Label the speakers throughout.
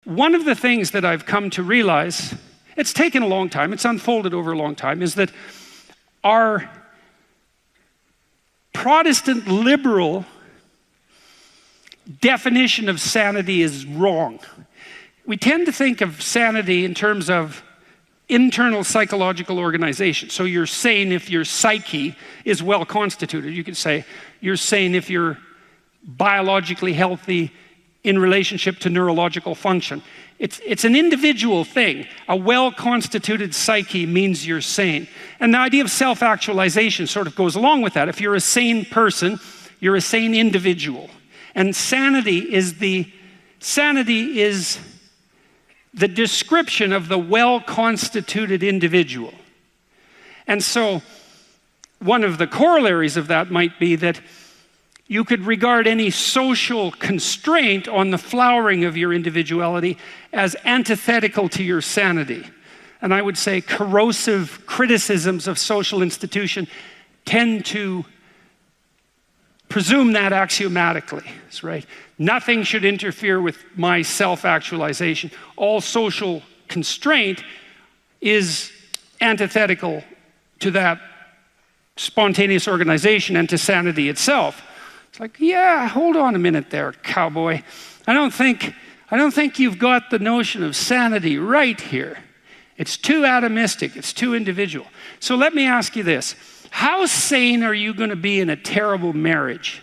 Speaker 1: one of the things that I've come to realize, it's taken a long time, it's unfolded over a long time, is that our Protestant liberal definition of sanity is wrong. We tend to think of sanity in terms of internal psychological organization. So you're sane if your psyche is well constituted. You could say you're sane if you're biologically healthy in relationship to neurological function. It's an individual thing. A well-constituted psyche means you're sane. And the idea of self-actualization sort of goes along with that. If you're a sane person, you're a sane individual. And sanity is the description of the well-constituted individual. And so one of the corollaries of that might be that you could regard any social constraint on the flowering of your individuality as antithetical to your sanity. And I would say corrosive criticisms of social institution tend to presume that axiomatically. That's right. Nothing should interfere with my self-actualization. All social constraint is antithetical to that spontaneous organization and to sanity itself. It's like, yeah, hold on a minute there, cowboy. I don't think you've got the notion of sanity right here. It's too atomistic, it's too individual. So let me ask you this. How sane are you going to be in a terrible marriage?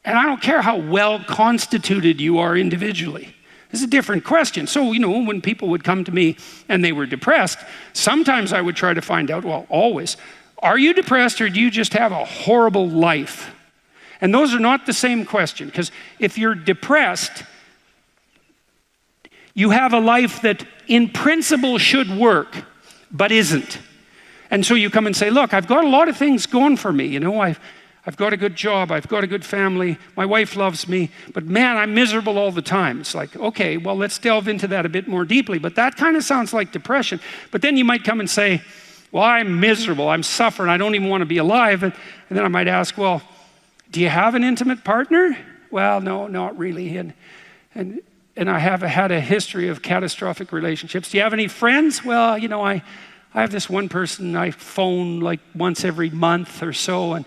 Speaker 1: And I don't care how well constituted you are individually. This is a different question. So, when people would come to me and they were depressed, sometimes I would try to find out, well, always, are you depressed or do you just have a horrible life? And those are not the same question, because if you're depressed, you have a life that in principle should work, but isn't. And so you come and say, look, I've got a lot of things going for me. I've got a good job, I've got a good family, my wife loves me, but man, I'm miserable all the time. It's like, okay, well, let's delve into that a bit more deeply. But that kind of sounds like depression. But then you might come and say, well, I'm miserable, I'm suffering, I don't even want to be alive. And then I might ask, well, do you have an intimate partner? Well, no, not really. And I have had a history of catastrophic relationships. Do you have any friends? Well, I have this one person I phone like once every month or so.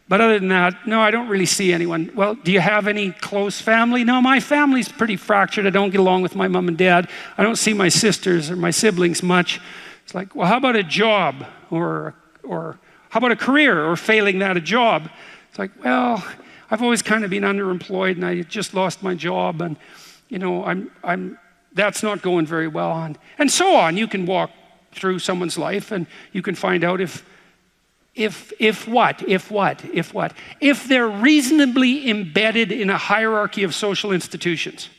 Speaker 1: But other than that, no, I don't really see anyone. Well, do you have any close family? No, my family's pretty fractured. I don't get along with my mom and dad. I don't see my sisters or my siblings much. It's like, well, how about a job? Or how about a career? Or failing that, a job? It's like, well, I've always kind of been underemployed and I just lost my job and, that's not going very well. And so on. You can walk through someone's life and you can find out if they're reasonably embedded in a hierarchy of social institutions.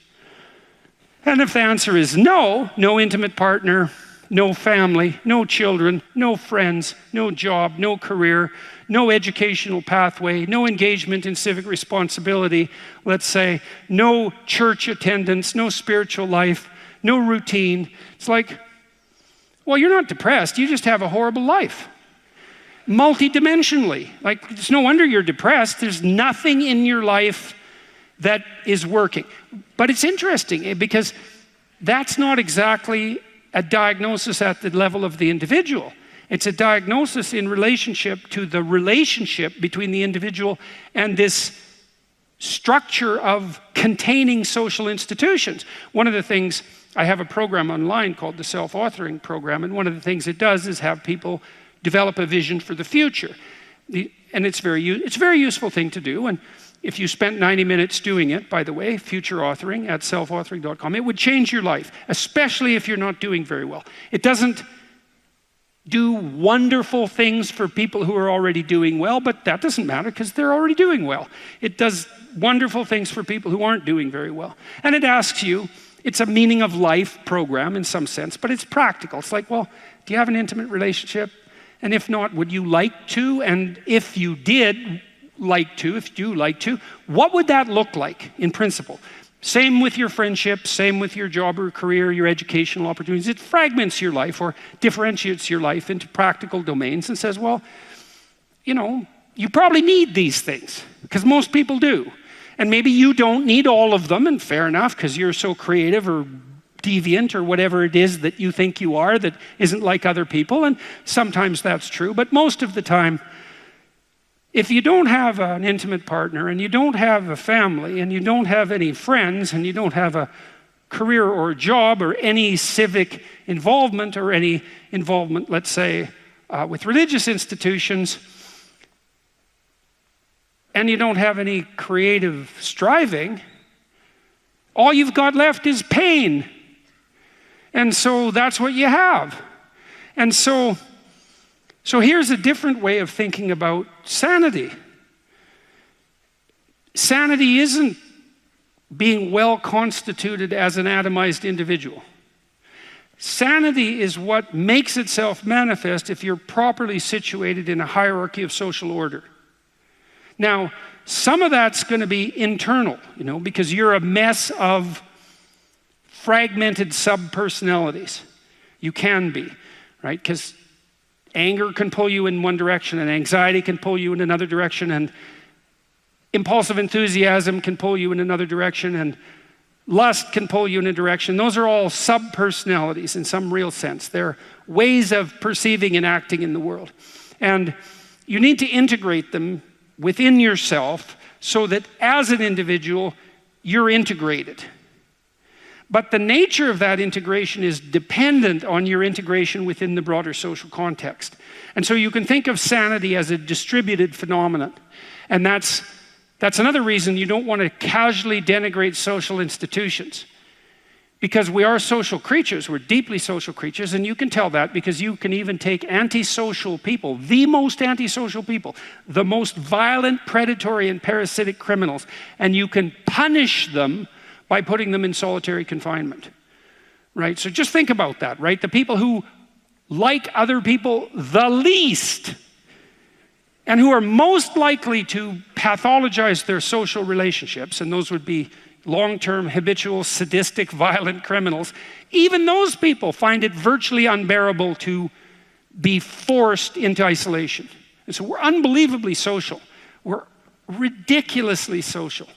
Speaker 1: And if the answer is no intimate partner, no family, no children, no friends, no job, no career, no educational pathway, no engagement in civic responsibility, let's say, no church attendance, no spiritual life, no routine. It's like, well, you're not depressed, you just have a horrible life. Multidimensionally. Like, it's no wonder you're depressed. There's nothing in your life that is working. But it's interesting because that's not exactly a diagnosis at the level of the individual. It's a diagnosis in relationship to the relationship between the individual and this structure of containing social institutions. One of the things, I have a program online called the Self-Authoring Program, and one of the things it does is have people develop a vision for the future. And it's a very useful thing to do. And if you spent 90 minutes doing it, by the way, future authoring at selfauthoring.com, it would change your life, especially if you're not doing very well. It doesn't do wonderful things for people who are already doing well, but that doesn't matter because they're already doing well. It does wonderful things for people who aren't doing very well. And it asks you, it's a meaning of life program in some sense, but it's practical. It's like, well, do you have an intimate relationship? And if not, would you like to? And if you did like to, what would that look like in principle? Same with your friendship, same with your job or career, your educational opportunities. It fragments your life or differentiates your life into practical domains and says, well, you probably need these things because most people do. And maybe you don't need all of them, and fair enough, because you're so creative or deviant or whatever it is that you think you are that isn't like other people, and sometimes that's true. But most of the time, if you don't have an intimate partner, and you don't have a family, and you don't have any friends, and you don't have a career or a job or any civic involvement or any involvement, let's say, with religious institutions, and you don't have any creative striving, all you've got left is pain. And so that's what you have. And so here's a different way of thinking about sanity. Sanity isn't being well constituted as an atomized individual. Sanity is what makes itself manifest if you're properly situated in a hierarchy of social order. Now, some of that's going to be internal, because you're a mess of fragmented subpersonalities. You can be, right? Because anger can pull you in one direction, and anxiety can pull you in another direction, and impulsive enthusiasm can pull you in another direction, and lust can pull you in a direction. Those are all subpersonalities in some real sense. They're ways of perceiving and acting in the world. And you need to integrate them within yourself so that as an individual, you're integrated. But the nature of that integration is dependent on your integration within the broader social context. And so you can think of sanity as a distributed phenomenon. And that's another reason you don't want to casually denigrate social institutions. Because we are social creatures, we're deeply social creatures, and you can tell that because you can even take antisocial people, the most antisocial people, the most violent, predatory, and parasitic criminals, and you can punish them by putting them in solitary confinement, right? So just think about that, right? The people who like other people the least and who are most likely to pathologize their social relationships, and those would be long-term, habitual, sadistic, violent criminals, even those people find it virtually unbearable to be forced into isolation. And so we're unbelievably social. We're ridiculously social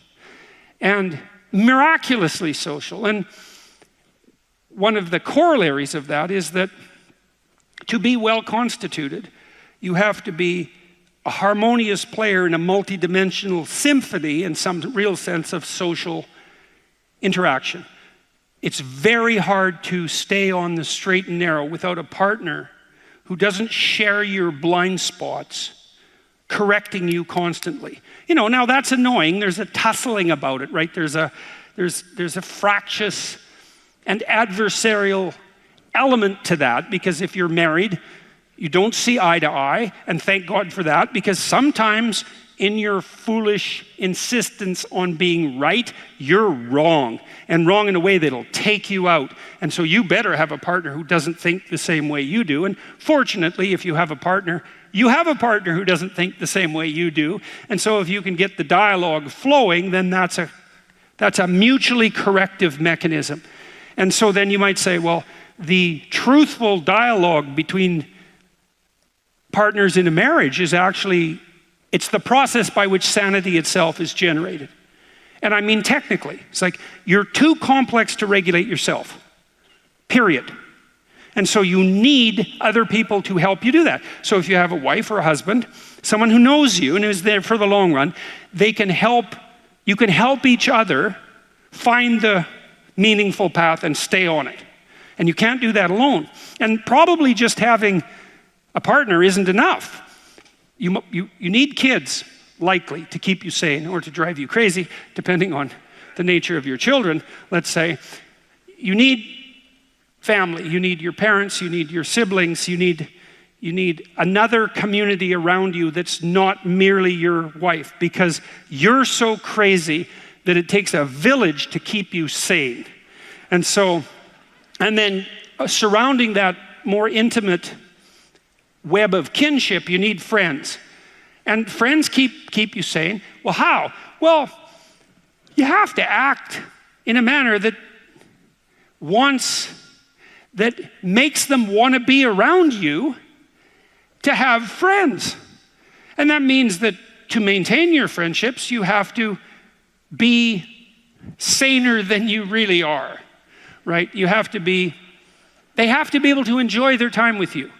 Speaker 1: and miraculously social. And one of the corollaries of that is that to be well constituted, you have to be a harmonious player in a multidimensional symphony in some real sense of social interaction. It's very hard to stay on the straight and narrow without a partner who doesn't share your blind spots, correcting you constantly. Now that's annoying. There's a tussling about it, right? There's a fractious and adversarial element to that, because if you're married, you don't see eye to eye, and thank God for that, because sometimes in your foolish insistence on being right, you're wrong, and wrong in a way that'll take you out. And so you better have a partner who doesn't think the same way you do. And fortunately, if you have a partner, you have a partner who doesn't think the same way you do. And so if you can get the dialogue flowing, then that's a mutually corrective mechanism. And so then you might say, well, the truthful dialogue between partners in a marriage is actually, it's the process by which sanity itself is generated. And I mean technically. It's like you're too complex to regulate yourself, period. And so you need other people to help you do that. So if you have a wife or a husband, someone who knows you and is there for the long run, you can help each other find the meaningful path and stay on it. And you can't do that alone. And probably just having a partner isn't enough. You need kids, likely, to keep you sane or to drive you crazy, depending on the nature of your children, let's say. You need family, you need your parents, you need your siblings, you need another community around you that's not merely your wife, because you're so crazy that it takes a village to keep you sane. And then surrounding that more intimate web of kinship, you need friends. And friends keep you sane. Well, how? Well, you have to act in a manner that makes them want to be around you to have friends. And that means that to maintain your friendships, you have to be saner than you really are, right? They have to be able to enjoy their time with you.